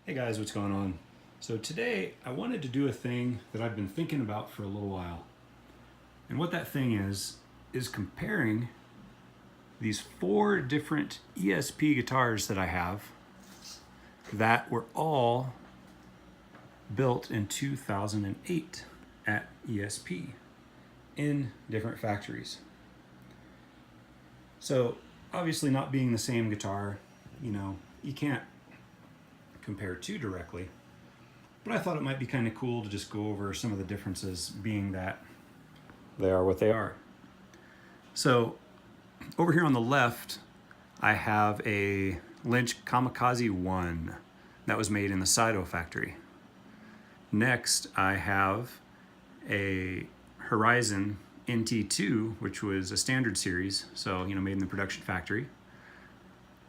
Hey guys, what's going on? So today I wanted to do a thing that I've been thinking about for a little while. And what that thing is comparing these 4 different ESP guitars that I have that were all built in 2008 at ESP in different factories. So obviously, not being the same guitar, you can't compare too directly, but I thought it might be kind of cool to just go over some of the differences, being that they are what they are. So over here on the left, I have a Lynch Kamikaze 1 that was made in the Laiho factory. Next, I have a Horizon NT2, which was a standard series, so made in the production factory.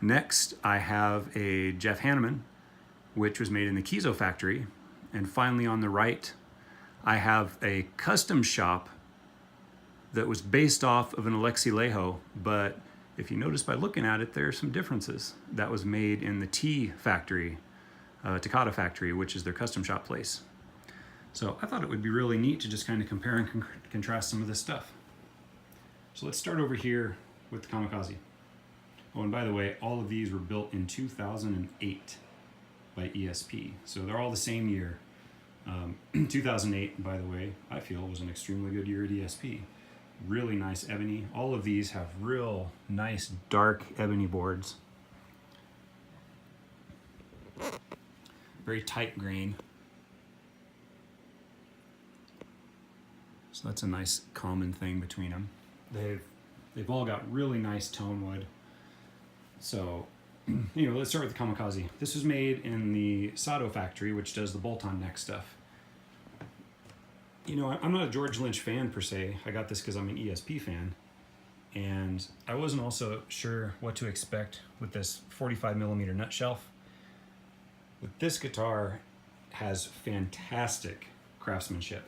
Next, I have a Jeff Hanneman, which was made in the Kizo factory. And finally, on the right, I have a custom shop that was based off of an Alexi Laiho, but if you notice by looking at it, there are some differences. That was made in the T factory, Takata factory, which is their custom shop place. So I thought it would be really neat to just kind of compare and contrast some of this stuff. So let's start over here with the Kamikaze. Oh, and by the way, all of these were built in 2008 by ESP. So they're all the same year. 2008, by the way, I feel was an extremely good year at ESP. Really nice ebony. All of these have real nice dark ebony boards. Very tight grain. So that's a nice common thing between them. They've all got really nice tone wood. So let's start with the Kamikaze. This was made in the Laiho factory, which does the bolt-on neck stuff. I'm not a George Lynch fan per se. I got this because I'm an ESP fan. And I wasn't also sure what to expect with this 45mm nut shelf. But this guitar has fantastic craftsmanship.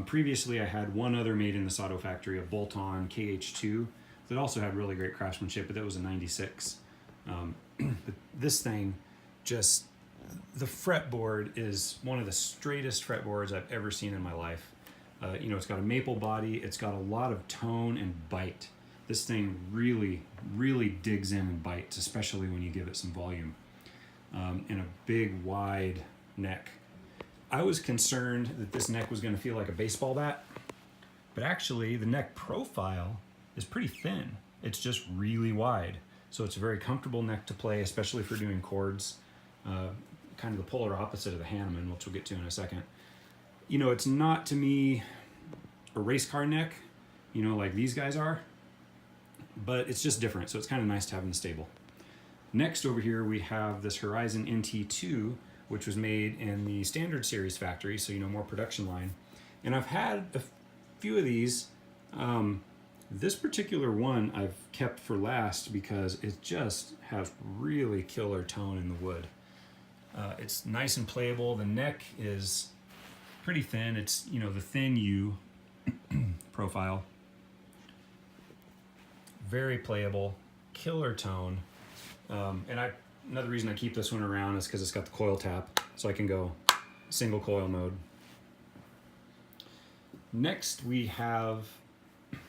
Previously, I had one other made in the Laiho factory, a bolt-on KH2, that also had really great craftsmanship, but that was a 96. But this thing, just the fretboard is one of the straightest fretboards I've ever seen in my life. It's got a maple body. It's got a lot of tone and bite. This thing really, really digs in and bites, especially when you give it some volume. And a big, wide neck. I was concerned that this neck was going to feel like a baseball bat, but actually the neck profile is pretty thin. It's just really wide. So it's a very comfortable neck to play, especially for doing chords. Kind of the polar opposite of the Hanneman, which we'll get to in a second. It's not, to me, a race car neck, like these guys are, but it's just different. So it's kind of nice to have in the stable. Next over here, we have this Horizon NT2, which was made in the standard series factory, so more production line. And I've had a few of these. This particular one I've kept for last because it just has really killer tone in the wood. It's nice and playable. The neck is pretty thin. It's, the thin U profile. Very playable, killer tone. Another reason I keep this one around is because it's got the coil tap, so I can go single coil mode. Next, we have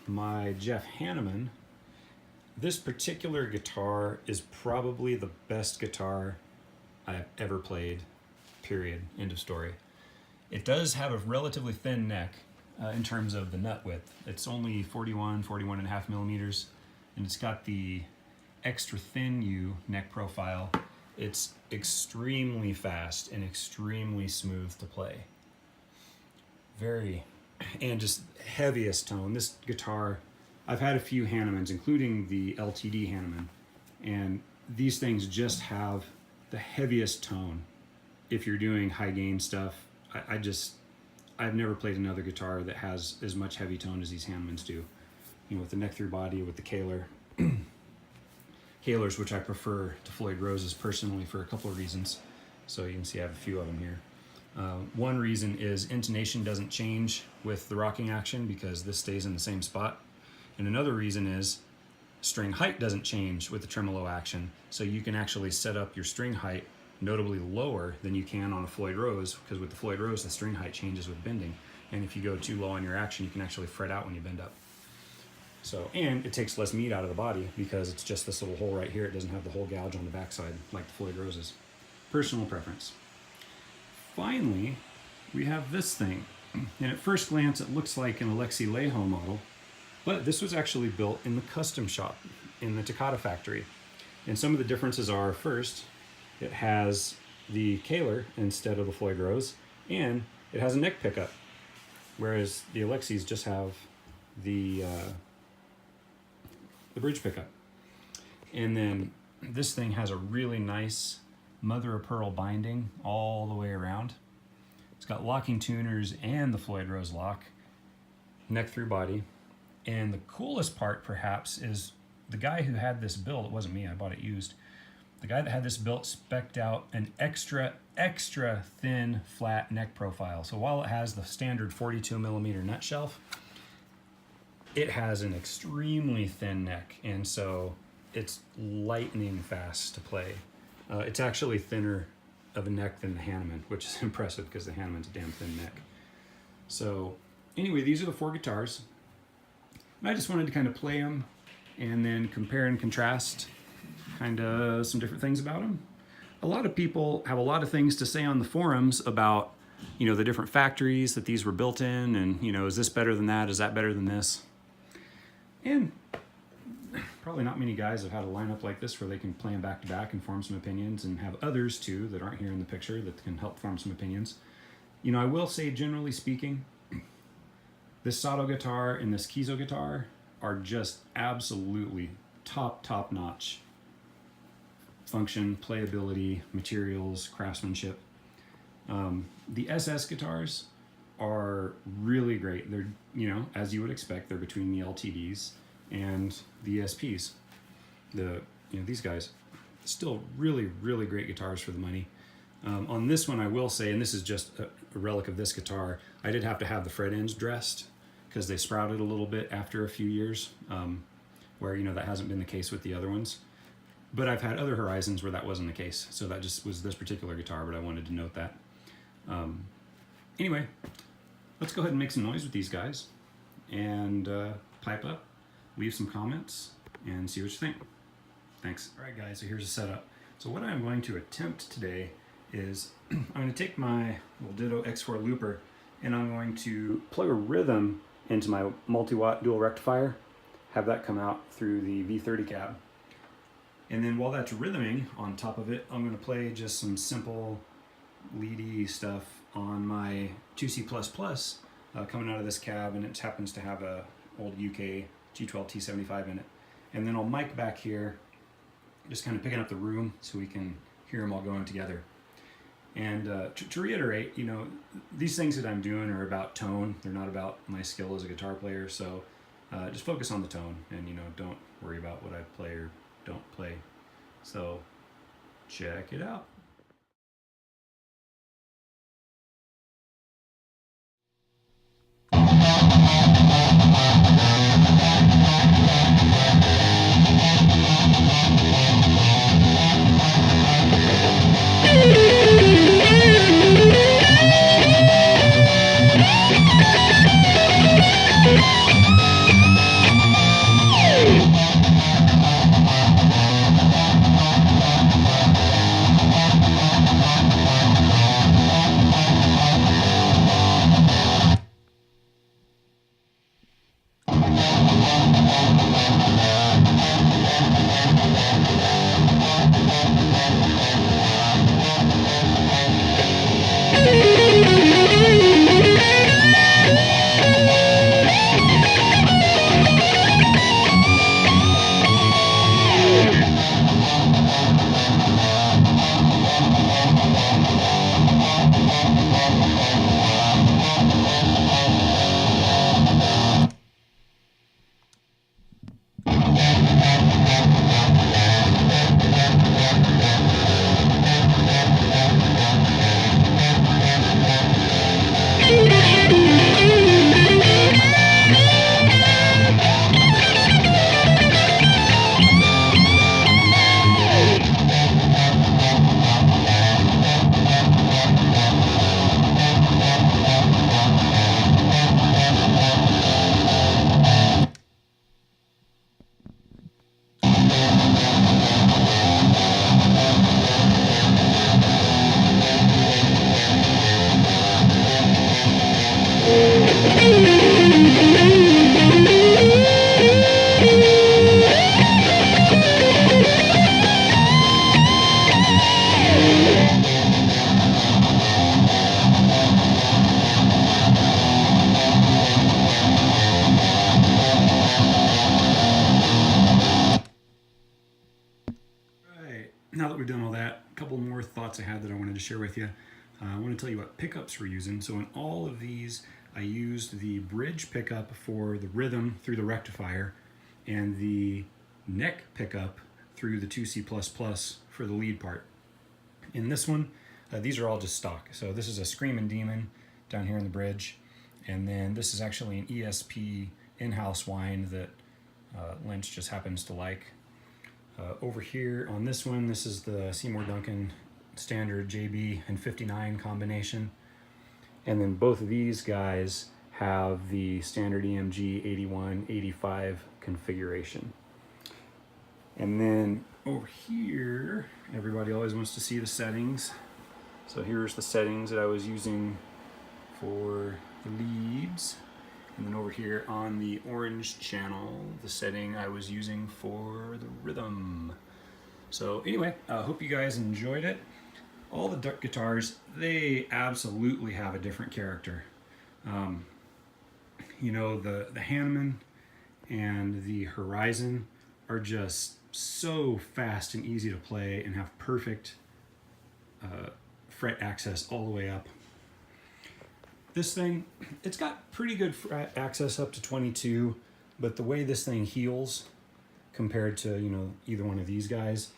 my Jeff Hanneman. This particular guitar is probably the best guitar I've ever played, period, end of story. It does have a relatively thin neck in terms of the nut width. It's only 41.5 millimeters, and it's got the extra thin U neck profile. It's extremely fast and extremely smooth to play. And just heaviest tone. This guitar, I've had a few Hannemans, including the LTD Hanneman, and these things just have the heaviest tone. If you're doing high gain stuff, I've never played another guitar that has as much heavy tone as these Hannemans do. With the neck through body, with the Kaler. Kalers, which I prefer to Floyd Rose's personally for a couple of reasons. So you can see I have a few of them here. One reason is intonation doesn't change with the rocking action because this stays in the same spot. And another reason is string height doesn't change with the tremolo action. So you can actually set up your string height notably lower than you can on a Floyd Rose, because with the Floyd Rose, the string height changes with bending. And if you go too low on your action, you can actually fret out when you bend up. So, and it takes less meat out of the body because it's just this little hole right here. It doesn't have the whole gouge on the backside like the Floyd Roses. Personal preference. Finally, we have this thing. And at first glance, it looks like an Alexei Laiho model, but this was actually built in the custom shop in the Takata factory. And some of the differences are, first, it has the Kaler instead of the Floyd Rose, and it has a neck pickup, whereas the Alexeis just have the bridge pickup. And then this thing has a really nice mother of pearl binding all the way around. It's got locking tuners and the Floyd Rose lock, neck through body. And the coolest part, perhaps, is the guy who had this built, it wasn't me, I bought it used. The guy that had this built spec'd out an extra thin flat neck profile. So while it has the standard 42 millimeter nut shelf, it has an extremely thin neck, and so it's lightning fast to play. It's actually thinner of a neck than the Hanneman, which is impressive because the Hanneman's a damn thin neck. So anyway, these are the 4 guitars. And I just wanted to kind of play them and then compare and contrast kind of some different things about them. A lot of people have a lot of things to say on the forums about, you know, the different factories that these were built in, and, you know, is this better than that? Is that better than this? And probably not many guys have had a lineup like this where they can play them back to back and form some opinions, and have others too that aren't here in the picture that can help form some opinions. You know, I will say, generally speaking, this Sato guitar and this Kizo guitar are just absolutely top notch function, playability, materials, craftsmanship. The SS guitars are really great. They're, you know, as you would expect, they're between the LTDs and the ESPs. These guys, still really great guitars for the money. On this one, I will say, and this is just a relic of this guitar, I did have to have the fret ends dressed because they sprouted a little bit after a few years, where, you know, that hasn't been the case with the other ones. But I've had other Horizons where that wasn't the case, so that just was this particular guitar, but I wanted to note that. Anyway, let's go ahead and make some noise with these guys, and pipe up, leave some comments, and see what you think. Thanks. All right, guys, so here's the setup. So what I'm going to attempt today is I'm going to take my little Ditto X4 looper, and I'm going to plug a rhythm into my multi-watt dual rectifier, have that come out through the V30 cab. And then while that's rhythming on top of it, I'm going to play just some simple leady stuff on my 2C++ coming out of this cab, and it happens to have a old UK G12 T75 in it. And then I'll mic back here, just kind of picking up the room so we can hear them all going together. And to reiterate, you know, these things that I'm doing are about tone. They're not about my skill as a guitar player. So just focus on the tone, and, you know, don't worry about what I play or don't play. So check it out. now that we've done all that, a couple more thoughts I had that I wanted to share with you. I want to tell you what pickups we're using. So in all of these, I used the bridge pickup for the rhythm through the rectifier and the neck pickup through the 2C++ for the lead part. In this one, these are all just stock. So this is a Screamin' Demon down here in the bridge. And then this is actually an ESP in-house whine that Lynch just happens to like. Over here on this one, this is the Seymour Duncan standard JB and 59 combination. And then both of these guys have the standard EMG 8185 configuration. And then over here, everybody always wants to see the settings. So here's the settings that I was using for the leads. And then over here on the orange channel, the setting I was using for the rhythm. So anyway, I hope you guys enjoyed it. All the duck guitars, they absolutely have a different character. You know, the Hanneman and the Horizon are just so fast and easy to play and have perfect fret access all the way up. This thing, it's got pretty good fret access up to 22, but the way this thing heals compared to, you know, either one of these guys,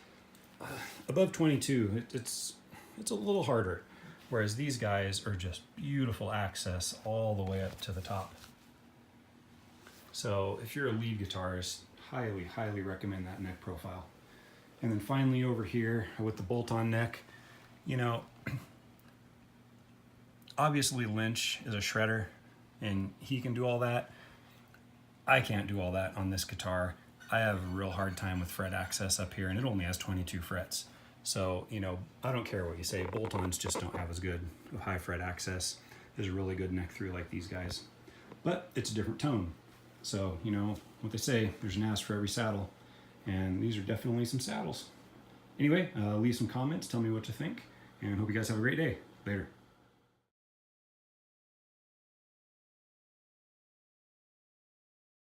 above 22, it's a little harder, whereas these guys are just beautiful access all the way up to the top. So if you're a lead guitarist, highly recommend that neck profile. And then finally over here with the bolt-on neck, you know, obviously Lynch is a shredder and he can do all that. I can't do all that on this guitar. I have a real hard time with fret access up here, and it only has 22 frets. So, you know, I don't care what you say, bolt-ons just don't have as good of high fret access. There's a really good neck through like these guys. But it's a different tone. So, you know, what they say, there's an ass for every saddle. And these are definitely some saddles. Anyway, leave some comments, tell me what you think, and hope you guys have a great day. Later.